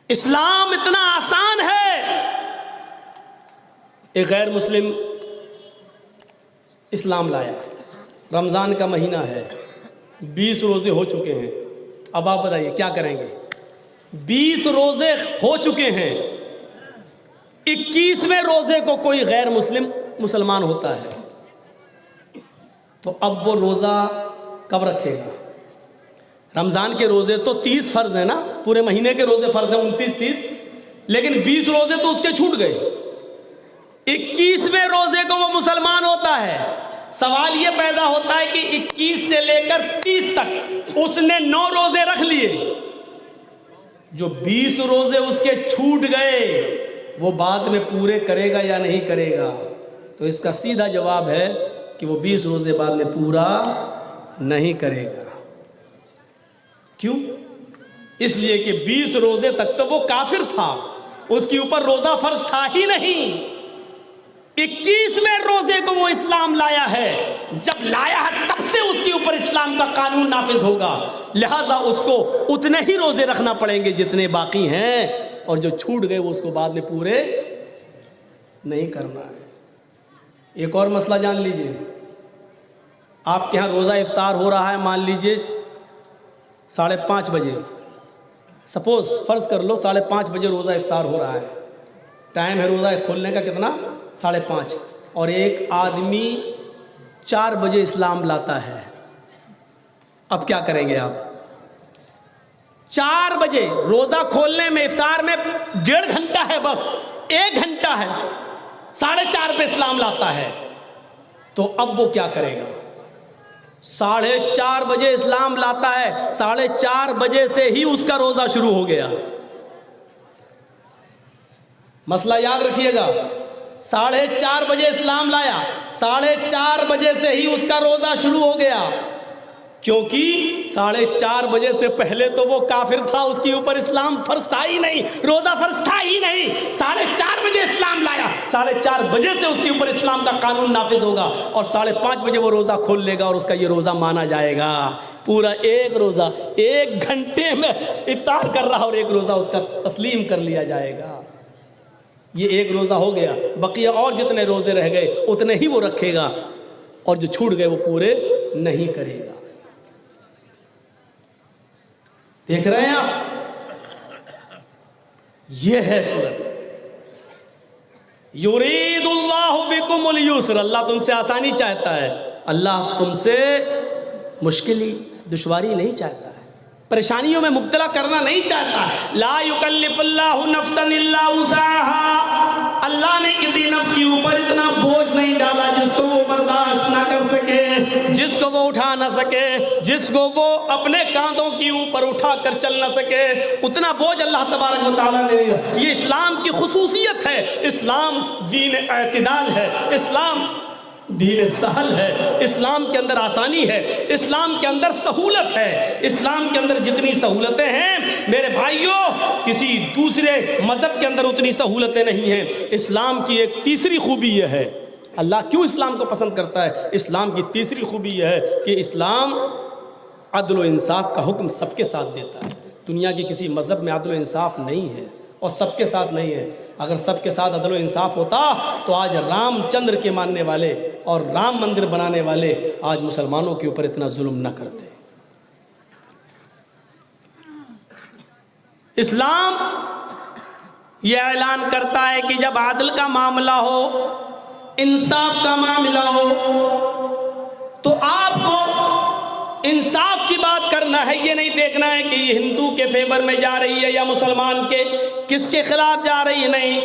इस्लाम इतना आसान है। एक गैर मुस्लिम इस्लाम लाया, रमज़ान का महीना है, 20 रोज़े हो चुके हैं। अब आप बताइए क्या करेंगे? 20 रोज़े हो चुके हैं, 21वें रोज़े को कोई गैर मुसलमान होता है, तो अब वो रोज़ा कब रखेगा? रमज़ान के रोज़े तो 30 फ़र्ज़ है ना, पूरे महीने के रोज़े फ़र्ज़ हैं 29-30, लेकिन 20 रोज़े तो उसके छूट गए। 21वें रोज़े को वो मुसलमान होता है। सवाल ये पैदा होता है कि 21 से लेकर 30 तक उसने 9 रोज़े रख लिए, जो 20 रोज़े उसके छूट गए वो बाद में पूरे करेगा या नहीं करेगा? तो इसका सीधा जवाब है कि वो 20 रोज़े बाद में पूरा नहीं करेगा। क्यों? इसलिए कि 20 रोज़े तक तो वो काफिर था, उसके ऊपर रोज़ा फ़र्ज था ही नहीं। 21वें रोज़े को वो इस्लाम लाया है, जब लाया है तब से उसके ऊपर इस्लाम का कानून नाफिज होगा, लिहाजा उसको उतने ही रोज़े रखना पड़ेंगे जितने बाकी हैं, और जो छूट गए वो उसको बाद में पूरे नहीं करना है। एक और मसला जान लीजिए, आपके यहाँ रोज़ा इफ्तार हो रहा है, मान लीजिए 5:30 बजे, सपोज़ फ़र्ज़ कर लो 5:30 बजे रोज़ा इफ्तार हो रहा है, टाइम है रोज़ा खोलने का कितना? 5:30, और एक आदमी 4 बजे इस्लाम लाता है। अब क्या करेंगे आप? 4 बजे रोज़ा खोलने में, इफ्तार में 1.5 घंटा है, बस 1 घंटा है, 4:30 पे इस्लाम लाता है, तो अब वो क्या करेगा? 4:30 बजे इस्लाम लाता है, 4:30 बजे से ही उसका रोज़ा शुरू हो गया। मसला याद रखिएगा, 4:30 बजे इस्लाम लाया, 4:30 बजे से ही उसका रोज़ा शुरू हो गया, क्योंकि 4:30 बजे से पहले तो वो काफिर था, उसके ऊपर इस्लाम फ़र्ज था ही नहीं, रोज़ा फ़र्ज था ही नहीं। 4:30 बजे इस्लाम लाया, 4:30 बजे से उसके ऊपर इस्लाम का कानून नाफिज होगा, और 5:30 बजे वो रोज़ा खोल लेगा और उसका ये रोज़ा माना जाएगा। पूरा एक रोज़ा 1 घंटे में इफ्तार कर रहा और एक रोज़ा उसका तस्लीम कर लिया जाएगा। ये एक रोज़ा हो गया, बकिया और जितने रोज़े रह गए उतने ही वो रखेगा, और जो छूट गए वो पूरे नहीं करेगा। देख रहे हैं आप? ये है सूरत। युरीदुल्लाहु बिकुमुल युस्र, अल्लाह तुमसे आसानी चाहता है, अल्लाह तुमसे मुश्किल दुश्वारी नहीं चाहता है, परेशानियों में मुब्तला करना नहीं चाहता। ला युकल्लिफुल्लाहु नफ्सन इल्ला वुसअहा, अल्लाह ने किसी नफ्स के ऊपर इतना बोझ नहीं डाला जिसको वो बर्दाश्त ना कर सके, जिसको वो उठा ना सके, जिसको वो अपने कांधों के ऊपर उठा कर चल ना सके, उतना बोझ अल्लाह तबारक व तआला ने दिया। ये इस्लाम की खुसूसियत है। इस्लाम दीन एतदाल है, इस्लाम दीन सहल है, इस्लाम के अंदर आसानी है, इस्लाम के अंदर सहूलत है। इस्लाम के अंदर जितनी सहूलतें हैं मेरे भाइयों, किसी दूसरे मज़हब के अंदर उतनी सहूलतें नहीं हैं। इस्लाम की एक तीसरी खूबी यह है, अल्लाह क्यों इस्लाम को पसंद करता है? इस्लाम की तीसरी खूबी यह है कि इस्लाम अदल व इंसाफ का हुक्म सबके साथ देता है। दुनिया की किसी मज़हब में अदल व इंसाफ नहीं है और सबके साथ नहीं है। अगर सबके साथ अदल व इंसाफ होता तो आज रामचंद्र के मानने वाले और राम मंदिर बनाने वाले आज मुसलमानों के ऊपर इतना जुल्म न करते। इस्लाम यह ऐलान करता है कि जब आदल का मामला हो, इंसाफ का मामला हो, तो आपको इंसाफ की बात करना है। ये नहीं देखना है कि ये हिंदू के फेवर में जा रही है या मुसलमान के, किसके खिलाफ जा रही है, नहीं।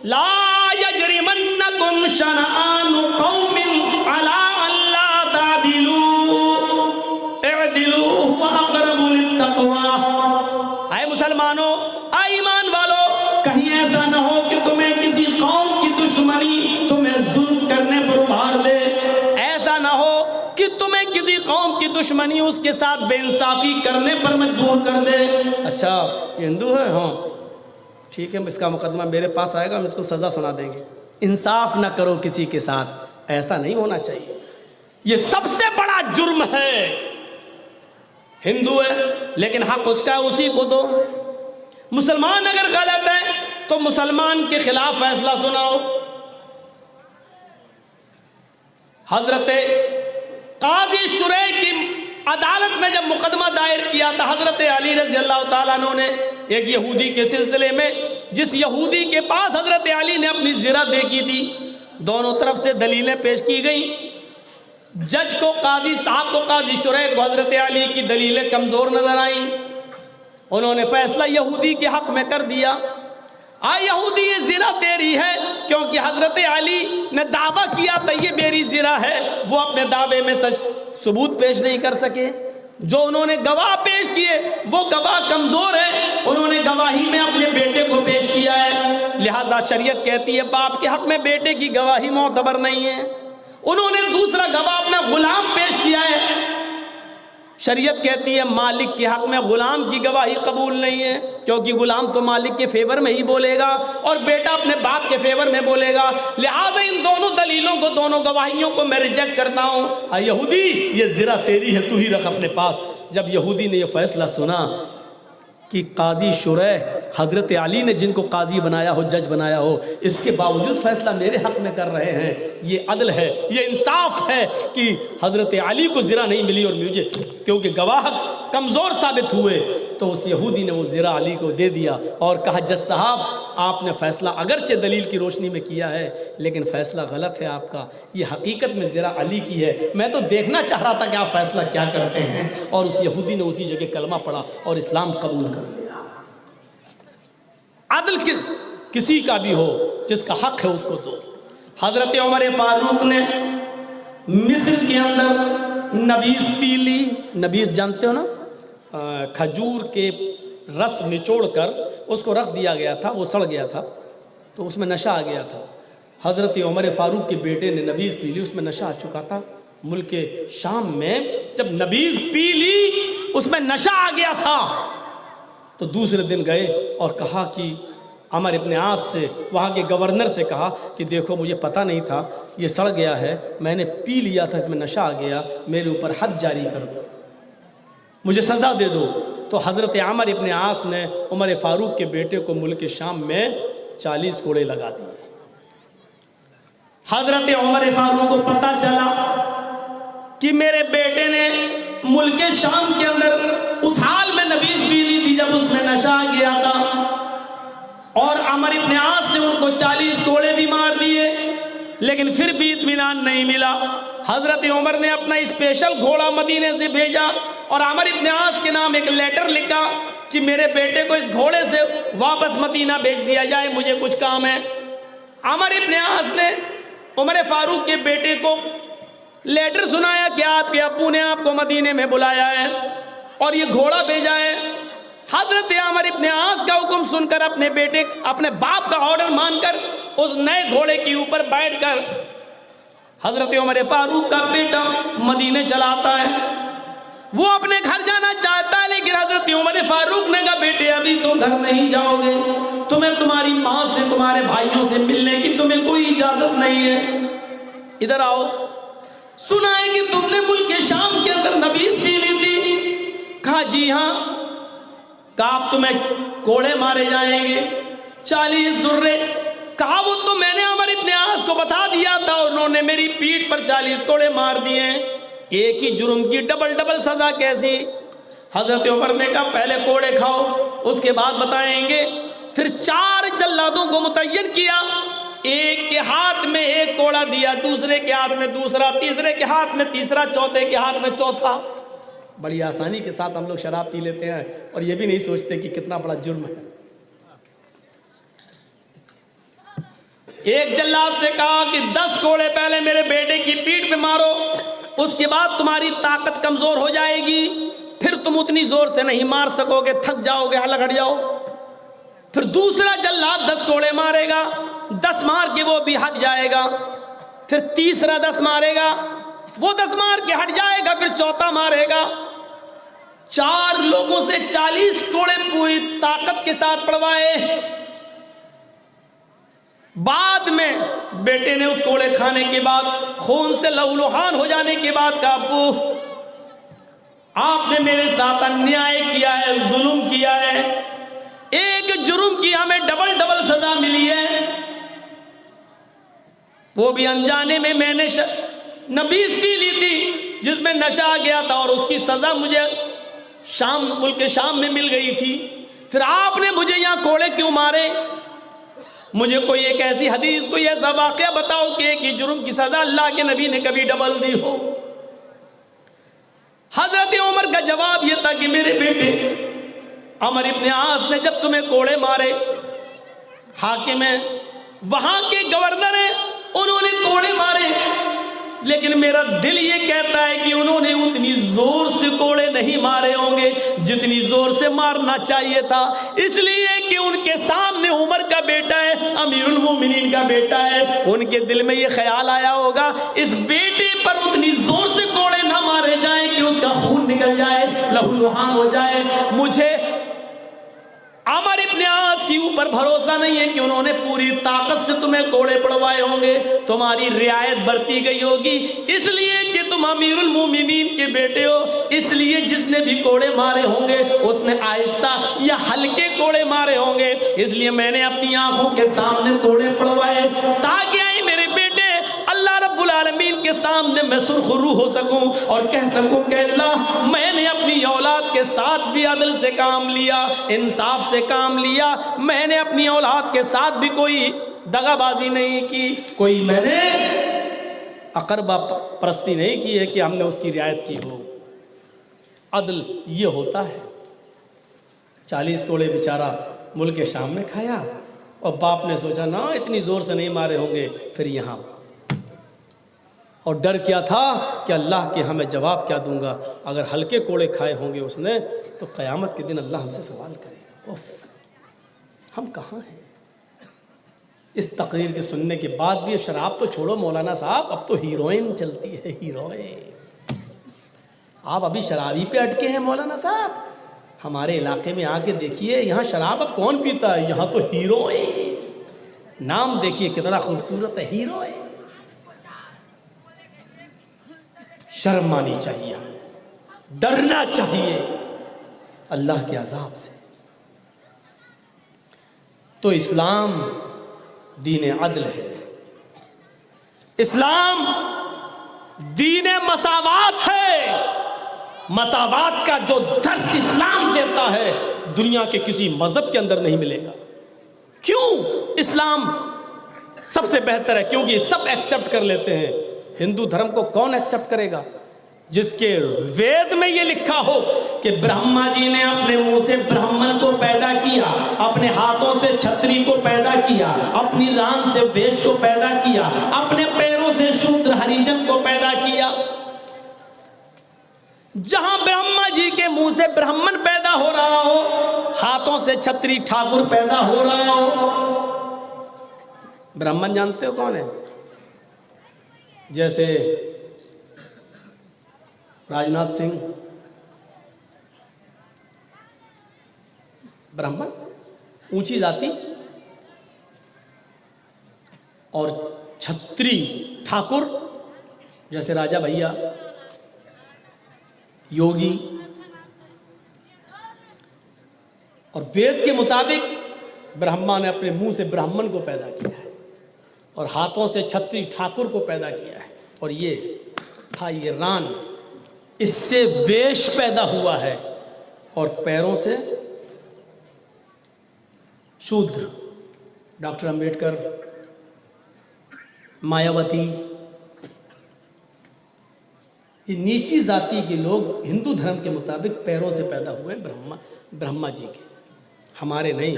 ला यजरिमन्नकुम शनआनु कौमिन अला अल्ला तादिलू इअदिलू हुवा अक़रबु लित्तक़वा। आए मुसलमानों, आए ईमान वालों, कहीं ऐसा ना हो कि तुम्हें किसी कौम की दुश्मनी तुम्हें जुल्म करने पर उभार दे, ऐसा ना हो कि तुम्हें किसी कौम की दुश्मनी उसके साथ बेइंसाफी करने पर मजबूर कर दे। अच्छा ये हिंदू है, हाँ ठीक है, इसका मुकदमा मेरे पास आएगा, हम इसको सज़ा सुना देंगे। इंसाफ ना करो किसी के साथ, ऐसा नहीं होना चाहिए। ये सबसे बड़ा जुर्म है। हिंदू है लेकिन हक उसका है, उसी को दो। मुसलमान अगर गलत है तो मुसलमान के खिलाफ फैसला सुनाओ। हजरत काजी शुरैह की अदालत में जब मुकदमा दायर किया था हजरत अली रज़ी अल्लाह ताला अन्हु ने एक यहूदी के सिलसिले में, जिस यहूदी के पास हजरत अली ने अपनी ज़िरा देखी थी, दोनों तरफ से दलीलें पेश की गई। जज को, काजी साहब को, काजी शुरैह को हजरत अली की दलीलें कमज़ोर नजर आई। उन्होंने फैसला यहूदी के हक में कर दिया। यहूदी ये ज़िरा तेरी है, क्योंकि हजरत अली ने दावा किया था ये मेरी ज़िरा है। वो अपने दावे में सच सबूत पेश नहीं कर सके। जो उन्होंने गवाह पेश किए वो गवाह कमज़ोर है, उन्होंने गवाही में अपने बेटे को पेश किया है। लिहाजा शरीयत कहती है बाप के हक में बेटे की गवाही मोतबर नहीं है। उन्होंने दूसरा गवाह अपना गुलाम पेश किया है, शरीयत कहती है मालिक के हक में गुलाम की गवाही कबूल नहीं है, क्योंकि गुलाम तो मालिक के फेवर में ही बोलेगा और बेटा अपने बाप के फेवर में बोलेगा। लिहाजा इन दोनों दलीलों को, दोनों गवाहियों को मैं रिजेक्ट करता हूँ। यहूदी ये ज़िरा तेरी है, तू ही रख अपने पास। जब यहूदी ने यह फैसला सुना कि काजी शुरैह हजरत अली ने जिनको काजी बनाया हो, जज बनाया हो, इसके बावजूद फैसला मेरे हक में कर रहे हैं, ये अदल है, ये इंसाफ है कि हजरत अली को ज़िरा नहीं मिली और मुझे, क्योंकि गवाह कमज़ोर साबित हुए, तो उस यहूदी ने वो ज़िरा अली को दे दिया और कहा जज साहब आपने फ़ैसला अगरचे दलील की रोशनी में किया है, लेकिन फ़ैसला गलत है आपका, ये हकीकत में ज़िरा अली की है। मैं तो देखना चाह रहा था कि आप फ़ैसला क्या करते हैं। और उस यहूदी ने उसी जगह कलमा पढ़ा और इस्लाम कबूल कर लिया। अदल किसी का भी हो, जिसका हक है उसको दो। हज़रत उमर फारूक ने मिस्र के अंदर नबीज़ पी ली। नबीज़ जानते हो ना, खजूर के रस निचोड़कर उसको रख दिया गया था, वो सड़ गया था तो उसमें नशा आ गया था। हज़रत उमर फारूक के बेटे ने नबीज़ पी ली, उसमें नशा आ चुका था। मुल्क शाम में जब नबीज़ पी ली उसमें नशा आ गया था, तो दूसरे दिन गए और कहा कि अमर इब्न आस से, वहाँ के गवर्नर से कहा कि देखो मुझे पता नहीं था, ये सड़ गया है, मैंने पी लिया था, इसमें नशा आ गया, मेरे ऊपर हद जारी कर दो, मुझे सज़ा दे दो। तो हज़रत अमर इब्न आस ने उमर फारूक के बेटे को मुल्क शाम में 40 कोड़े लगा दिए। हज़रत उमर फारूक को पता चला कि मेरे बेटे ने मुल्क शाम के अंदर उस हाल में नबीज़ पी ली थी जब उसमें नशा आ गया था, और अमर इब्न आस ने उनको 40 कोड़े भी मार दिए, लेकिन फिर भी इत्मीनान नहीं मिला। हज़रत उमर ने अपना स्पेशल घोड़ा मदीने से भेजा और अमर इब्न आस के नाम एक लेटर लिखा कि मेरे बेटे को इस घोड़े से वापस मदीना भेज दिया जाए, मुझे कुछ काम है। अमर इब्न आस ने उमर फारूक के बेटे को लेटर सुनाया कि आपके अब्बू ने आपको मदीने में बुलाया है और ये घोड़ा भेजा है। हजरत अमर इब्न आस का हुक्म सुनकर अपने बेटे, अपने बाप का ऑर्डर मानकर उस नए घोड़े के ऊपर बैठकर हजरत उमर फारूक का बेटा मदीने चलाता है। वो अपने घर जाना चाहता है, लेकिन हजरत उमर फारूक ने कहा बेटे अभी तुम घर नहीं जाओगे, तुम्हें तुम्हारी माँ से, तुम्हारे भाइयों से मिलने की तुम्हें कोई इजाजत नहीं है, इधर आओ। सुना है कि तुमने मुल्क शाम के अंदर नबीज़ पी ली थी। कहा जी हाँ। कहा अब तुम्हें कोड़े मारे जाएंगे 40 दुर्रे। कहा वो तो मैंने अमर इब्न आस को बता दिया था, उन्होंने मेरी पीठ पर 40 कोड़े मार दिए, एक ही जुर्म की डबल डबल सजा कैसी। हजरत उमर ने कहा पहले कोड़े खाओ, उसके बाद बताएंगे। फिर 4 जल्लादों को मुतय्यन किया, एक के हाथ में एक कोड़ा दिया, दूसरे के हाथ में दूसरा, तीसरे के हाथ में तीसरा, चौथे के हाथ में चौथा। बड़ी आसानी के साथ हम लोग शराब पी लेते हैं और ये भी नहीं सोचते कि कितना बड़ा जुर्म है। एक जल्लाद से कहा कि 10 कोड़े पहले मेरे बेटे की पीठ पे मारो, उसके बाद तुम्हारी ताकत कमजोर हो जाएगी, फिर तुम उतनी जोर से नहीं मार सकोगे, थक जाओगे, हलक हट जाओ। फिर दूसरा जल्लाद 10 कोड़े मारेगा, 10 मार के वो भी हट जाएगा। फिर तीसरा 10 मारेगा, वो 10 मार के हट जाएगा। फिर चौथा मारेगा। 4 लोगों से 40 कोड़े पूरी ताकत के साथ पड़वाए। बाद में बेटे ने कोड़े खाने के बाद, खून से लहूलुहान हो जाने के बाद कहा अब्बू आपने मेरे साथ अन्याय किया है, जुल्म किया है, एक वो भी अनजाने में मैंने नबीस पी ली थी जिसमें नशा आ गया था और उसकी सजा मुझे मुल्क शाम में मिल गई थी। फिर आपने मुझे यहाँ कोड़े क्यों मारे? मुझे कोई एक ऐसी हदीस, कोई ऐसा वाकया बताओ कि एक ही जुर्म की सजा अल्लाह के नबी ने कभी डबल दी हो। हजरत उमर का जवाब यह था कि मेरे बेटे अमर इब्न आस ने जब तुम्हें कोड़े मारे, हाकिम है, वहां के गवर्नर है, उन्होंने कोड़े मारे, लेकिन मेरा दिल ये कहता है कि उन्होंने उतनी जोर से कोड़े नहीं मारे होंगे जितनी जोर से मारना चाहिए था। इसलिए कि उनके सामने उमर का बेटा है, अमीरुल मोमिनीन का बेटा है। उनके दिल में ये ख्याल आया होगा इस बेटे पर उतनी जोर से कोड़े ना मारे जाए कि उसका खून निकल जाए, लहूलुहान हो जाए। मुझे अमर इब्न आस के ऊपर भरोसा नहीं है कि उन्होंने पूरी ताकत से तुम्हें कोड़े पड़वाए होंगे, तुम्हारी रियायत बरती गई होगी, इसलिए कि तुम अमीरुल मोमिनीन के बेटे हो। इसलिए जिसने भी कोड़े मारे होंगे उसने आहिस्ता या हल्के कोड़े मारे होंगे। इसलिए मैंने अपनी आंखों के सामने कोड़े पड़वाए ताकि आई मेरे बेटे अल्लाह रब्बुल आलमीन के सामने मैं सुरखरू हो सकूं और कह सकूं कि अल्लाह, मैंने अपनी औलाद के साथ भी अदल से काम लिया, इंसाफ से काम लिया। मैंने अपनी औलाद के साथ भी कोई दगाबाजी नहीं की, कोई मैंने अकरबा परस्ती नहीं की है कि हमने उसकी रियायत की हो। अदल ये होता है। 40 कोड़े बेचारा मुल्क शाम में खाया और बाप ने सोचा ना इतनी ज़ोर से नहीं मारे होंगे, फिर यहाँ, और डर क्या था कि अल्लाह के हमें जवाब क्या दूंगा। अगर हल्के कोड़े खाए होंगे उसने तो क़यामत के दिन अल्लाह हमसे सवाल करेगा। उफ, हम कहाँ हैं? इस तकरीर के सुनने के बाद भी शराब तो छोड़ो मौलाना साहब, अब तो हीरोइन चलती है, हीरोइन। आप अभी शराबी पे अटके हैं मौलाना साहब। हमारे इलाके में आके देखिए, यहाँ शराब अब कौन पीता है, यहाँ तो हीरोइन। नाम देखिए कितना खूबसूरत है, हीरोइन। शर्म आनी चाहिए, डरना चाहिए अल्लाह के अजाब से। तो इस्लाम दीन अदल है, इस्लाम दीन मसावात है। मसावात का जो दर्स इस्लाम देता है दुनिया के किसी मजहब के अंदर नहीं मिलेगा। क्यों? इस्लाम सबसे बेहतर है क्योंकि सब एक्सेप्ट कर लेते हैं। हिंदू धर्म को कौन एक्सेप्ट करेगा? जिसके वेद में ये लिखा हो कि ब्रह्मा जी ने अपने मुंह से ब्राह्मण को पैदा किया, अपने हाथों से छतरी को पैदा किया, अपनी रान से वेश को पैदा किया, अपने पैरों से शूद्र हरिजन को पैदा किया। जहां ब्रह्मा जी के मुंह से ब्राह्मण पैदा हो रहा हो, हाथों से छतरी ठाकुर पैदा हो रहा हो। ब्राह्मण जानते हो कौन है? जैसे राजनाथ सिंह ब्राह्मण, ऊंची जाति, और छत्री ठाकुर जैसे राजा भैया, योगी। और वेद के मुताबिक ब्रह्मा ने अपने मुंह से ब्राह्मण को पैदा किया है और हाथों से छत्री ठाकुर को पैदा किया है। और ये था ये रान, इससे वेश पैदा हुआ है, और पैरों से शूद्र। डॉक्टर अंबेडकर, मायावती, ये नीची जाति के लोग हिंदू धर्म के मुताबिक पैरों से पैदा हुए ब्रह्मा जी के, हमारे नहीं।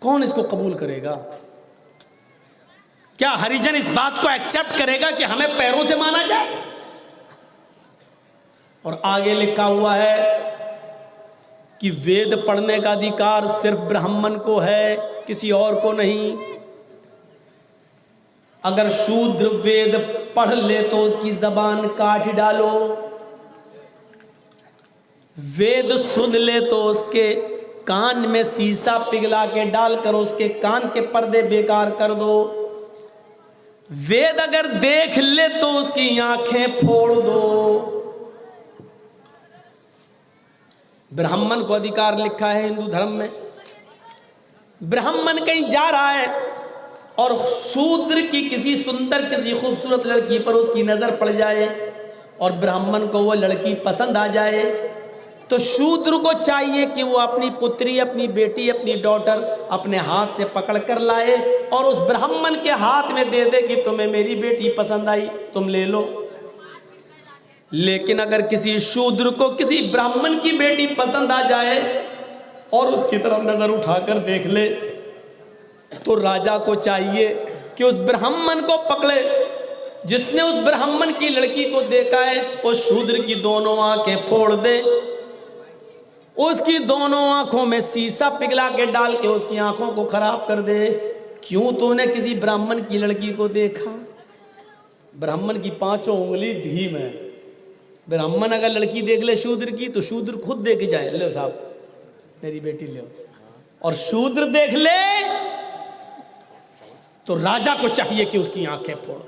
कौन इसको कबूल करेगा? क्या हरिजन इस बात को एक्सेप्ट करेगा कि हमें पैरों से माना जाए? और आगे लिखा हुआ है कि वेद पढ़ने का अधिकार सिर्फ ब्राह्मण को है, किसी और को नहीं। अगर शूद्र वेद पढ़ ले तो उसकी जबान काट डालो, वेद सुन ले तो उसके कान में शीशा पिघला के डालकर उसके कान के पर्दे बेकार कर दो, वेद अगर देख ले तो उसकी आंखें फोड़ दो। ब्राह्मण को अधिकार लिखा है हिंदू धर्म में, ब्राह्मण कहीं जा रहा है और शूद्र की किसी सुंदर किसी खूबसूरत लड़की पर उसकी नजर पड़ जाए और ब्राह्मण को वो लड़की पसंद आ जाए, तो शूद्र को चाहिए कि वो अपनी पुत्री, अपनी बेटी, अपनी डॉटर अपने हाथ से पकड़ कर लाए और उस ब्राह्मण के हाथ में दे दे कि तुम्हें मेरी बेटी पसंद आई, तुम ले लो। लेकिन अगर किसी शूद्र को किसी ब्राह्मण की बेटी पसंद आ जाए और उसकी तरफ नजर उठाकर देख ले, तो राजा को चाहिए कि उस ब्राह्मण को पकड़े जिसने उस ब्राह्मण की लड़की को देखा है, उस शूद्र की दोनों आंखें फोड़ दे, उसकी दोनों आंखों में शीशा पिघला के डाल के उसकी आंखों को खराब कर दे। क्यों? तूने किसी ब्राह्मण की लड़की को देखा। ब्राह्मण की 5 उंगली धीम है। ब्राह्मण अगर लड़की देख ले शूद्र की, तो शूद्र खुद दे के जाए, ले साहब मेरी बेटी ले। और शूद्र देख ले तो राजा को चाहिए कि उसकी आंखें फोड़ दे।